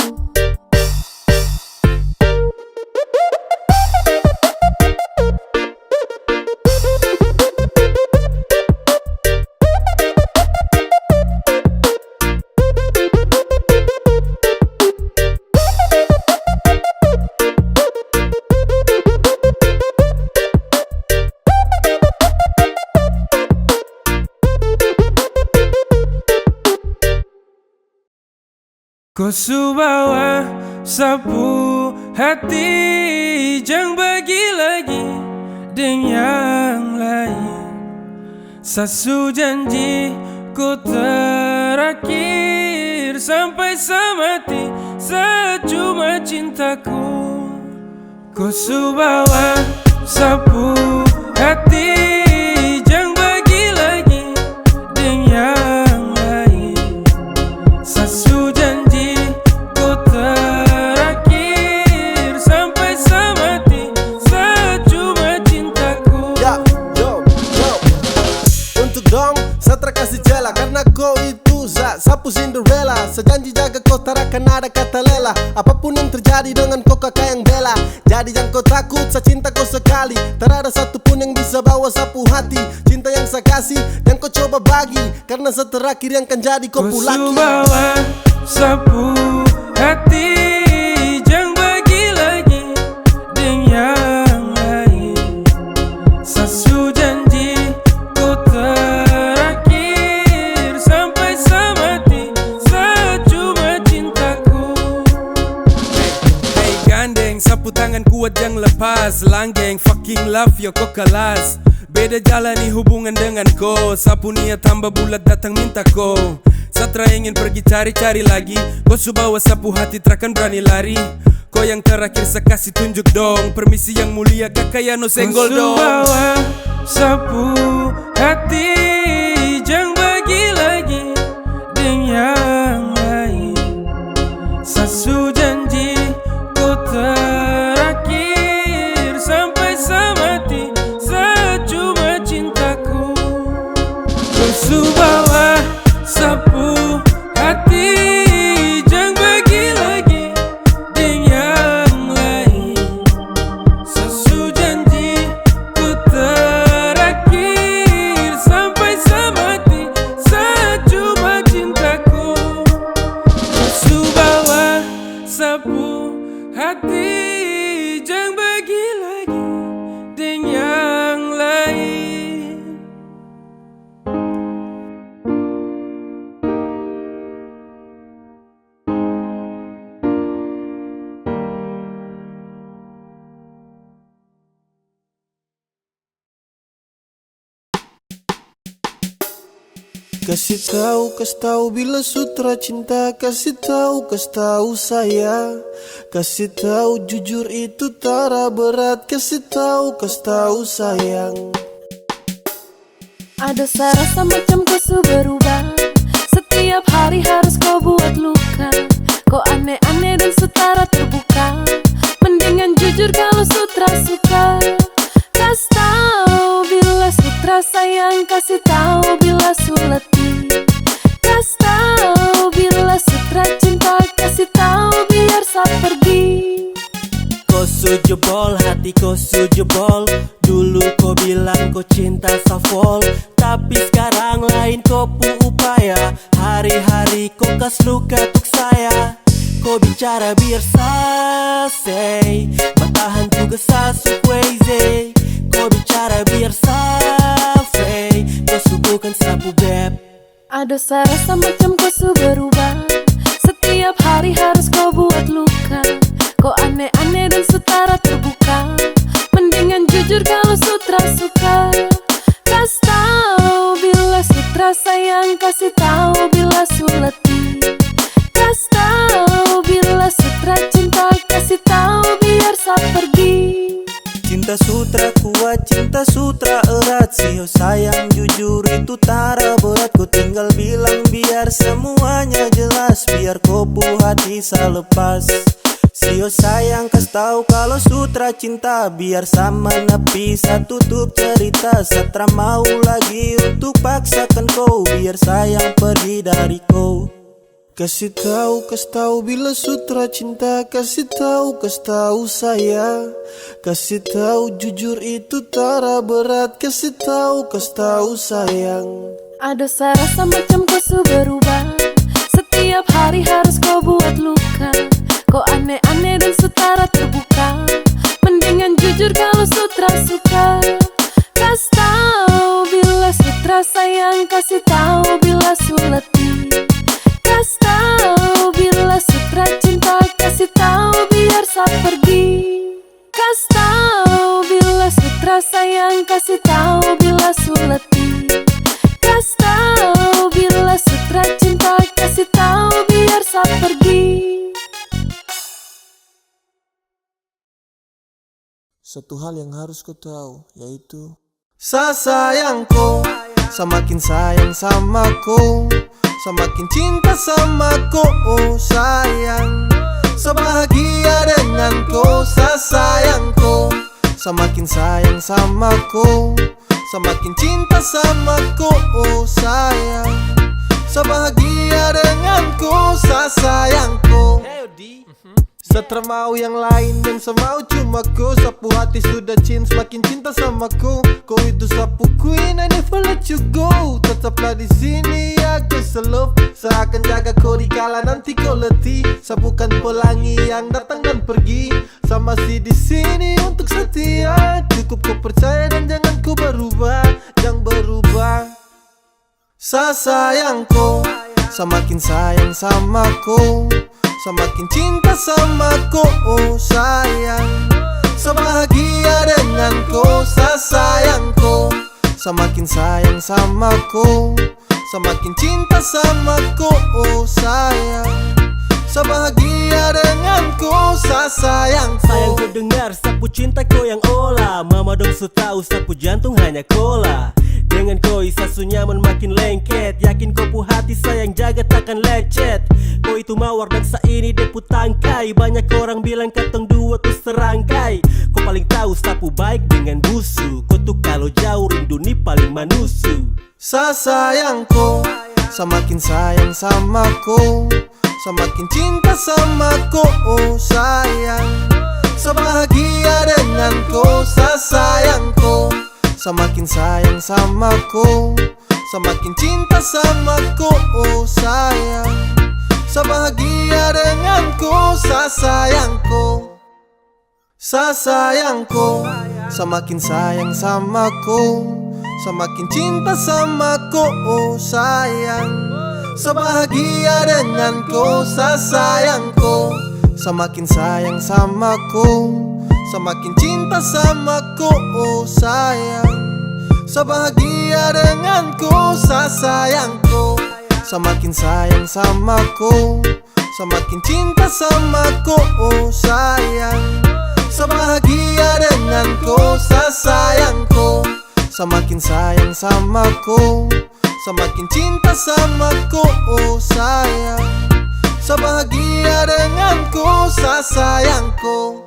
Kau su bawa sapu hati, jangan bagi lagi dengan yang lain. Sasu janji ku terakhir sampai semati, secuma cintaku. Kau su bawa sapu hati, jangan bagi lagi dengan yang lain. Sasu janji ku terakhir sampai semati, secuma cintaku. Yo. Untuk dong, saya terkasih jela karena kau itu sapu Cinderella. Sejanji jaga kau tak akan ada kata lela. Apapun yang terjadi dengan kau kakak yang bela. Jadi jangan kau takut, saya cinta kau sekali. Tak ada satupun yang bisa bawa sapu hati. Cinta yang saya kasih dan kau coba bagi, karena seterakhir yang kan jadi kau pulaki. Kau su bawa sapu hati, jangan bagi lagi dengan yang lain. Sasu janji ku terakhir sampai semati, secuma cintaku. Hey gandeng, sapu tangan kuat jangan lepas. Langgeng, fucking love yo kau kelas. Beda jalani hubungan dengan kau. Sapu niat tambah bulat datang minta kau. Satra ingin pergi cari-cari lagi. Kau su bawa sapu hati takkan berani lari. Kau yang terakhir saya kasih tunjuk dong. Permisi yang mulia kakak ya no senggol dong. Kau su bawa sapu hati, jangan bagi lagi yang lain. Sasu janji ku terakhir sampai semati, secuma cintaku. Kau bawa sapu hati, jangan bagi lagi dengan yang lain. Sasu janji ku terakhir sampai semati, secuma cintaku. Sasu bawa sapu hati, jangan bagi lagi dengan yang lain. Kasih tahu bila sutra cinta. Kasih tahu saya. Kasih tahu jujur itu tara berat. Kasih tahu sayang. Ada rasa macam kau su berubah. Setiap hari harus kau buat luka. Kau aneh-aneh dan sutara terbuka. Mendingan jujur kalau sutra suka. Kasih tahu bila sutra sayang. Kasih tahu bila su letih. Kasih tahu bila sutra cinta. Kasih tahu biar sa pergi. Kau su jebol, hati kau su jebol. Dulu kau bilang kau cinta safol, tapi sekarang lain kau pu upaya. Hari-hari kau kas luka tuk saya. Kau bicara biar say, bertahan juga sasu crazy. Kau bicara biar say, kau su bukan sapu beb. Ada rasa macam kau su berubah. Setiap hari harus kau buat luka. Kau aneh-aneh dan sutara terbuka. Mendingan jujur kalau sutra suka. Kasih tahu bila sutra sayang. Kasih tahu bila su letih. Kasih tahu bila sutra cinta. Kasih tahu biar sa pergi. Cinta sutra kuat, cinta sutra erat. Sio sayang jujur itu tara berat. Ku tinggal bilang biar semuanya jelas. Biar kau pu hati sa lepas. Sio sayang kas tahu kalau sutra cinta. Biar sama nepi sa tutup cerita. Satra mau lagi untuk paksakan kau. Biar sayang pergi dari kau. Kasih tahu bila sutra cinta. Kasih tahu saya. Kasih tahu jujur itu tara berat. Kasih tahu sayang. Ada rasa macam kau su berubah. Setiap hari harus kau buat luka. Kau aneh-aneh dan sutara terbuka. Mendingan jujur kalau sutra suka. Kasih tahu bila sutra sayang. Kasih tahu bila su letih. Kasih tahu bila sutra cinta. Kasih tahu biar sa pergi. Kasih tahu bila sutra sayang. Kasih tahu bila su letih. Kasih tahu bila sutra cinta. Kasih tahu biar sa pergi. Satu hal yang harus kau tahu, yaitu sayangku, semakin sayang sama kau, semakin cinta sama kau, oh sayang. Sebahagia dengan kau, sayangku, semakin sayang sama kau, semakin cinta sama kau, oh sayang. Sebahagia dengan kau, sayangku. Satra mau yang lain dan semau cuma kau. Sapu hati sudah semakin cinta sama kau. Kau itu sapu queen, I never let you go. Tetaplah di sini ya kau selove. Saya akan jaga kau di kala nanti kau letih. Sapukan pelangi yang datang dan pergi. Sama si di sini untuk setia. Cukup kau percaya dan jangan kau berubah. Jangan berubah. Sayangku, semakin sayang sama kau, semakin cinta sama kau, oh sayang. Sebahagia dengan kau, sayangku, semakin sayang sama kau, semakin cinta sama kau, oh sayang. Sebahagia dengan kau, sayangku. Sayang ku dengar sapu cinta kau yang olah. Mama dong su tahu sapu jantung hanya kola. Dengan koi sasu nyaman makin lengket. Yakin kau pu hati sayang jaga takkan lecet. Kau itu mawar dan sa ini depu tangkai. Banyak orang bilang katong dua tuh serangkai. Kau paling tahu sapu baik dengan busu. Kau tuh kalau jauh rindu nih paling manusu. Sayangku, semakin sayang sama ku, semakin cinta sama ku, oh sayang. Sebahagia denganku, sayangku, semakin sayang sama ku, semakin cinta sama ku, oh sayang. Sebahagia denganku, sayangku, sayangku, semakin sayang sama ku, semakin cinta sama ku, oh sayang. Sebahagia denganku, sayangku, semakin sayang sama ku, semakin cinta sama ku, oh sayang. Sebahagia denganku, sayangku, semakin sayang sama ku, semakin cinta sama ku, oh sayang. Sebahagia denganku, sayangku, semakin sayang sama ku, semakin cinta sama ku, oh sayang. Sebahagia denganku, sayangku.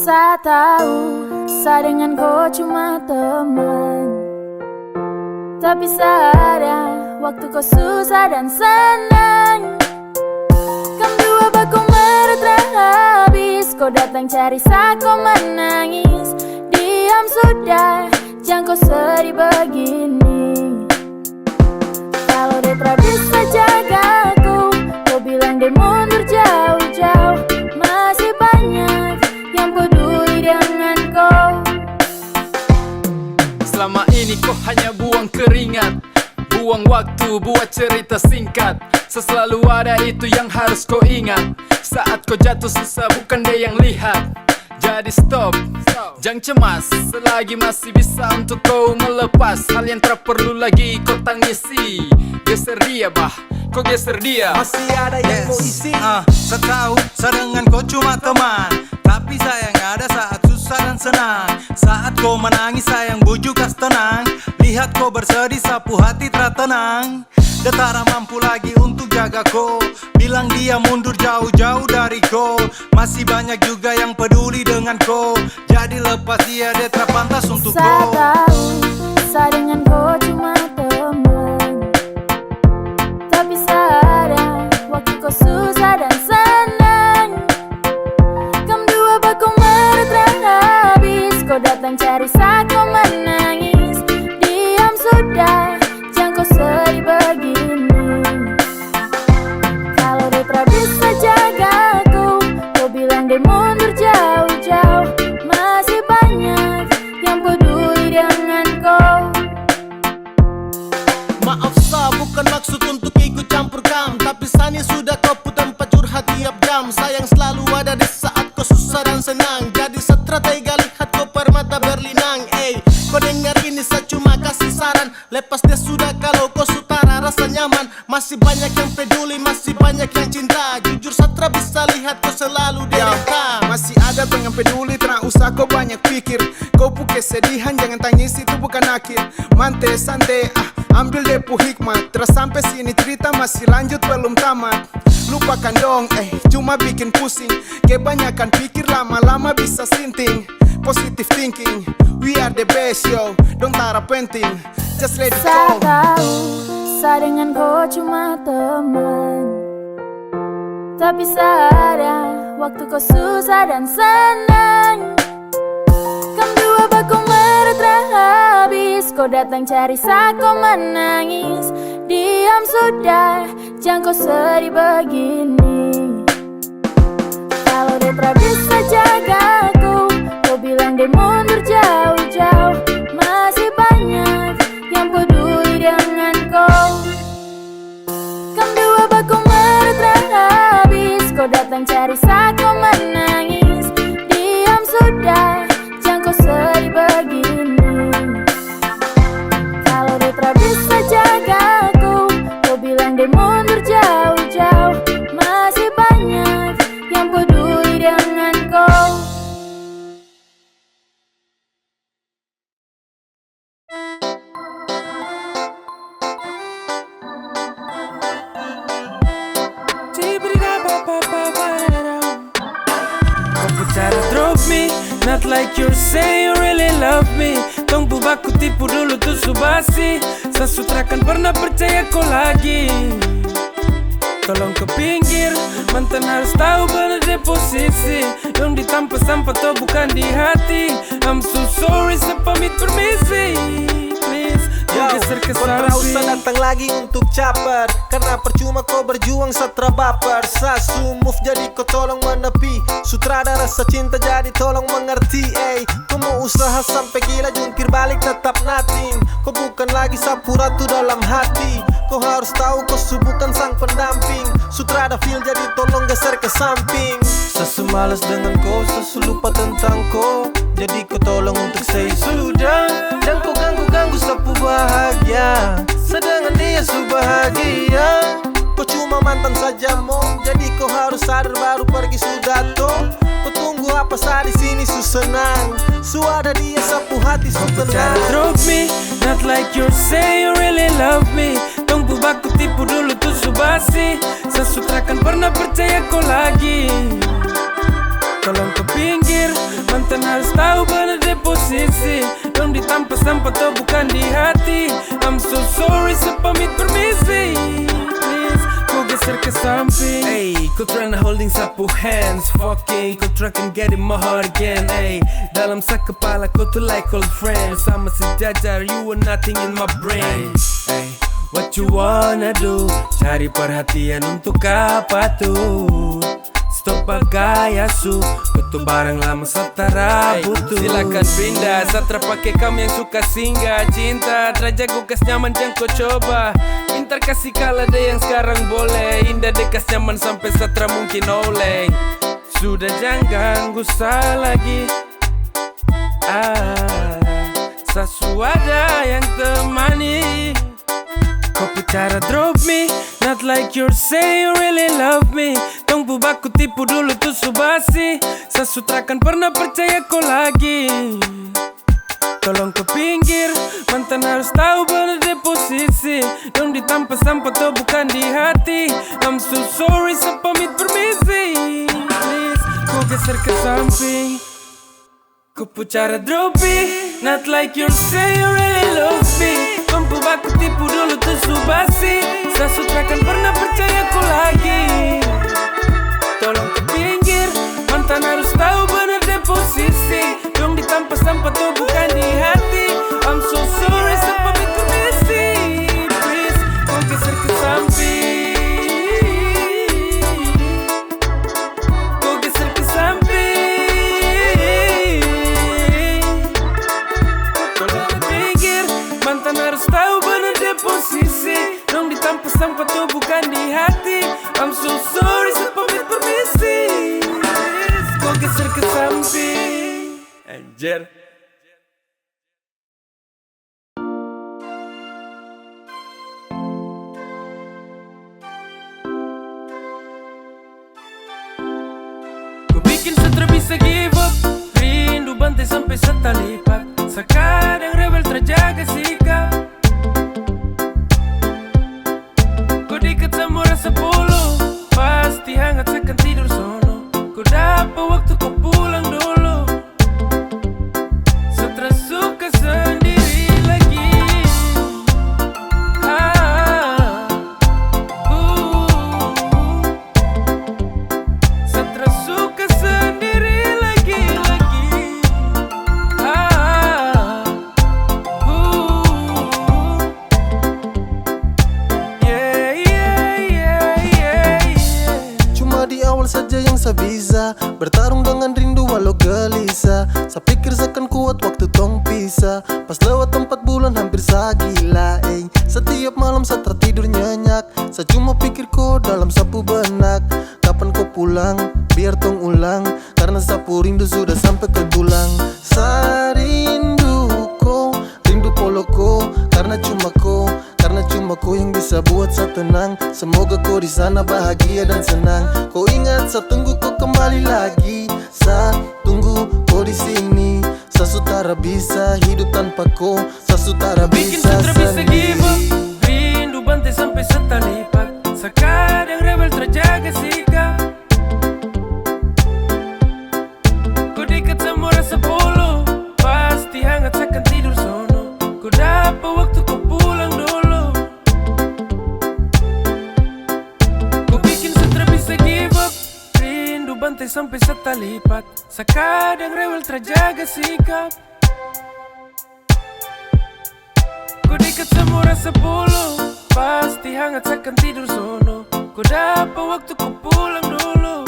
Sa tahu, sa dengan kau cuma teman, tapi ada waktu kau susah dan senang. Kam dua bakong meretra habis, kau datang cari saat kau menangis. Diam sudah, jangan kau sedih begini. Kalau dia tak bisa jagaku, kau bilang dia mundur jauh-jauh. Masih banyak yang peduli dengan kau. Selama ini kau hanya buang keringat, buang waktu buat cerita singkat. Selalu ada itu yang harus kau ingat. Saat kau jatuh susah bukan dia yang lihat. Jadi stop, jangan cemas. Selagi masih bisa untuk kau melepas hal yang tak perlu lagi kau tangisi. Geser dia bah, kau geser dia. Masih ada yang mau isi. Saya tahu saya dengan kau cuma teman, tapi sayang ada saat susah dan senang. Saat kau menangis sayang bujuk kas tenang. Lihat kau bersedih sapu hati tertenang. Dia tak mampu lagi untuk jaga kau. Bilang dia mundur jauh-jauh dari kau. Masih banyak juga yang peduli dengan kau. Jadi lepas dia tak pantas untuk kau. Saya tahu, saya dengan kau cuma teman, tapi ada waktu kau susah dan senang. Kam dua bakong meretra habis, kau datang cari saat kau menangis. Diam sudah, jangan kau sedih begini. Kalau dia tak bisa jagaku, kau bilang dia mundur jauh-jauh. Masih banyak yang peduli dengan kau. Maaf sa, bukan maksud untuk ikut campur kam, tapi sani sudah kau put tempat curhat tiap jam. Sayang selalu ada di saat kau susah dan senang. Jadi strategi lihat kau permata berlinang. Kau dengar ini saya cuma kasih saran. Lepas dia sudah kalau kau sutara rasa nyaman. Masih banyak yang peduli, masih banyak yang cinta. Jujur Satra bisa lihat kau selalu derita. Masih ada tuh yang peduli, tak usah kau banyak pikir. Kau pu kesedihan, jangan tangis itu bukan akhir. Mante santai, ambil depu hikmat. Terus sampai sini cerita masih lanjut belum tamat. Lupakan dong, cuma bikin pusing. Kebanyakan pikir lama-lama bisa sinting. Positive thinking, we are the best yo. Don't tara penting, just let it Saya go. tahu, saya dengan kau cuma teman, tapi ada waktu kau susah dan senang. Kam dua bakong meretra habis, kau datang cari saat kau menangis. Diam sudah, jangan kau sedih begini. Kalau dia tak bisa jagaku, kau bilang dia mundur jauh-jauh. Masih banyak yang peduli dengan kau. Kam dua bakong meretra habis, kau datang cari saat kau menangis. Diam sudah, jangan kau sedih begini. Kalau dia tak bisa jagaku, kau bilang dia mundur jauh-jauh. Masih banyak yang peduli dengan not like you say you really love me. Tong bubaku tipu dulu tuh subasi. Sasutra kan pernah percaya kau lagi. Tolong ke pinggir, mantan harus tahu benar di posisi. Yang ditampa sampah tuh bukan di hati. I'm so sorry, sepamit permisi. Please, jangan geser ke kau tak usah samping. datang lagi untuk caper, karena percuma kau berjuang setelah baper. Sasu move jadi kau tolong menepi. Sutradara rasa cinta jadi tolong mengerti. Kau mau usaha sampai gila jungkir balik tetap nothing. Kau bukan lagi sapu ratu dalam hati. Kau harus tahu kau bukan sang pendamping. Sutradara feel jadi tolong geser ke samping. Sasu malas dengan kau, sasu lupa tentang kau. Jadi kau tolong untuk say sudah. Dan kau ganggu-ganggu sapu bahagia, sedangkan dia su bahagia. Kau cuma mantan saja mo, jadi kau harus sadar baru pergi sudah toh. Kau tunggu apa saat di sini su senang. Su ada dia sapu hati su tenang. Drop me, not like you say you really love me. Tong bubaku tipu dulu tuh subasi. Sasutra kan pernah percaya kau lagi. Tolong ke pinggir, mantan harus tahu benar di posisi. Yang ditampa sampah tuh bukan di hati. I'm so sorry, sepamit permisi. Please, kau geser ke samping. Hey, kau tryna holding sapu hands. Fucking, kau try can get in my heart again. Hey, dalam sak kepala kau tuh like old friends. Sama sejajar, you were nothing in my brain. Hey, what you wanna do? Cari perhatian untuk apa tuh? Stop bagaya su, betul barang lama setara butuh. Silakan pindah, satra pakai kamu yang suka singgah. Cinta, terajagu kas nyaman yang kau coba. Pintar kasih kalah deh yang sekarang boleh. Indah deh kas nyaman sampai satra mungkin oleh. Sudah jangan gusah lagi. Sasu ada yang temani. Kau bicara drop me, not like you say you really love me. Tong bubaku tipu dulu tuh subasi. Sasutra kan pernah percaya kau lagi. Tolong ke pinggir, mantan harus tahu benar di posisi. Yang ditampa sampah tuh bukan di hati. I'm so sorry, sepamit permisi. Please, kau geser ke samping. Kau bicara drop me, not like you say you really love me. Tong bubaku tipu dulu tuh subasi. Sasutra kan pernah percaya kau lagi. Tolong ke pinggir, mantan harus tahu benar di posisi. Yang ditampa sampah tuh bukan di hati. I'm so sorry, sepamit permisi. Please, kau geser ke samping. Kau geser ke samping. Tolong ke pinggir, mantan harus tahu benar di posisi. Yang ditampa sampah tuh bukan di hati. I'm so sorry, sepamit permisi. Kau geser ke samping. Anjir. Ku bikin sutra bisa give up. Rindu bantai sampai setalipat. Sekarang rebel terjaga sikap. Kau diket sama rasa polo, pasti hangat sekan tidur sono. Kau dapat waktu kau pulang dulu. Setelah suka sendiri lagi. Setelah suka sendiri lagi. Cuma di awal saja yang saya bisa bertarung dengan rindu walau gelisah. Saya pikir seakan kuat waktu tong pisah. Pas lewat 4 bulan hampir saya gila. Setiap malam saya tertidur nyenyak. Saya cuma pikir kau dalam sapu benak. Kapan kau pulang, biar tong ulang. Karena sapu rindu sudah sampai ke tulang. Saya rindu kau, rindu polo kau. Karena cuma kau yang bisa buat saya tenang. Semoga kau di sana bahagia dan senang. Kau ingat saya tunggu kau kembali lagi. Saya tunggu kau di sini. Saya sutara bisa hidup tanpa kau. Saya sutara Bikin bisa sutra bisa give up. sendiri. Rindu bantai sampai setalipat. Sekarang rebel terjaga sikap. Kau diket sama rasa lipat. Sakadang rewel terjaga sikap. Ku dikat semua rasa bulu, pasti hangat seakan tidur sono. Ku dapat waktu ku pulang dulu.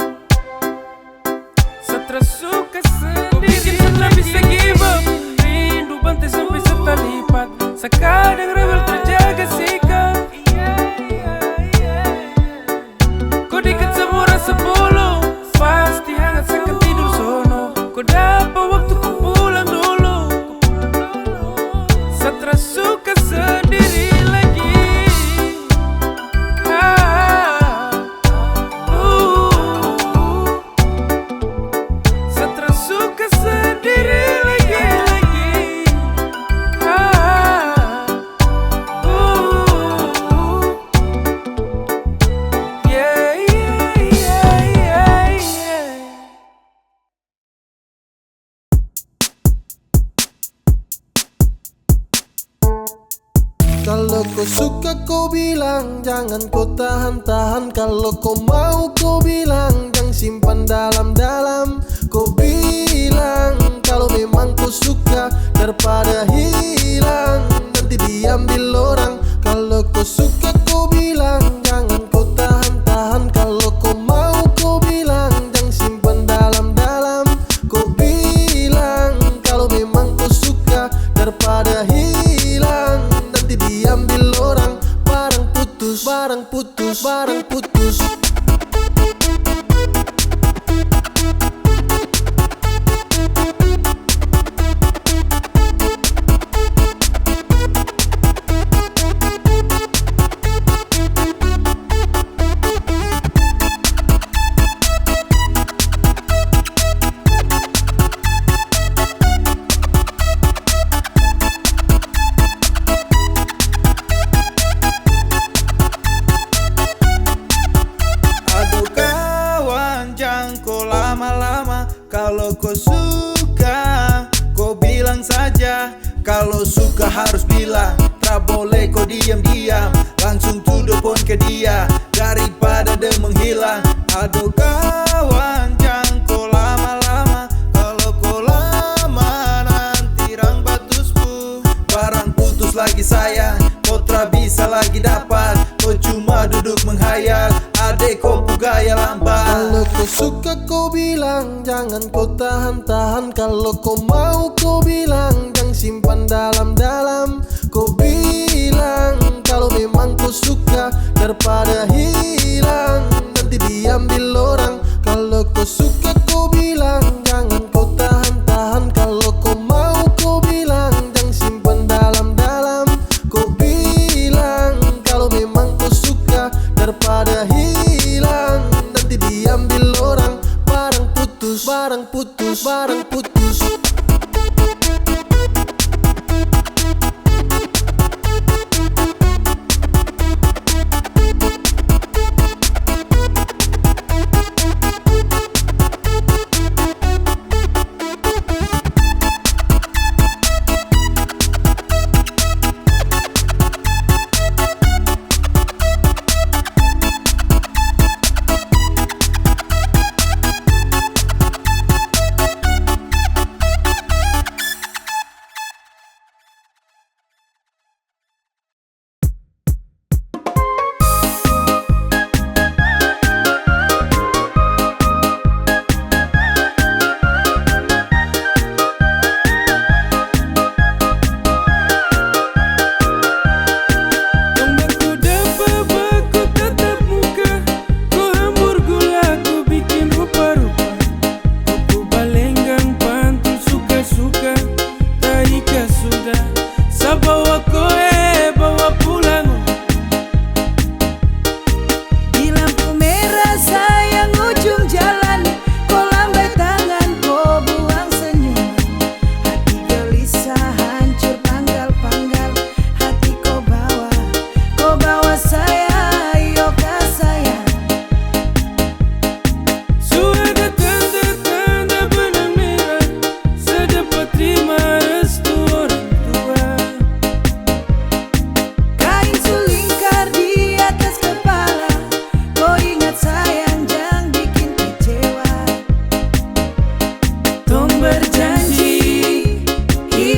Stres suka sendiri. Ku bikin setelah bisa give up. Rindu bantai sampai setalipat. Sakadang rewel terjaga sikap. Ku dikat semua rasa bulu, pasti hangat seakan tidur sono. Ku dapat waktu ku pulang dulu. Stres suka sendiri lagi. Stres suka sendiri lagi. Yeah, yeah, yeah, yeah, yeah. Kalau kau suka kau bilang, jangan kau tahan-tahan. Kalau kau mau kau bilang, jangan simpan dalam-dalam. Kau bilang kalau memang kau suka, daripada hilang nanti diambil orang. Kalau kau suka kau bilang, jangan kau tahan-tahan. Kalau kau mau kau bilang, jangan simpan dalam-dalam. Kau bilang kalau memang kau suka, daripada hilang nanti diambil orang. Barang putus, barang putus, barang putus. Aduh kawan, jangan kau lama-lama. Kalau kau suka, kau bilang saja. Kalau suka harus bilang, tak boleh kau diam-diam. Langsung to the point ke dia, daripada dia menghilang. Aduh kawan, jangan kau lama-lama. Kalau kau lama, nanti rang batusku. Barang putus lagi sayang, kau tak bisa lagi dapat. Kau cuma duduk menghayal, adek kau gaya lambat. Kalau kau suka kau bilang, jangan kau tahan-tahan. Kalau kau mau kau bilang, jangan simpan dalam-dalam. Kau bilang kalau memang kau suka, daripada hilang nanti diambil orang. Kalau kau suka kau bilang, jangan kau tahan-tahan. Kalau kau mau kau bilang, jangan simpan dalam-dalam. Kau bilang kalau memang kau suka, daripada hilang nanti diambil orang. Barang putus, barang putus, barang putus.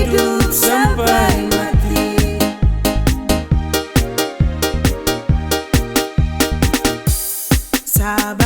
hidup sampai mati. Sabar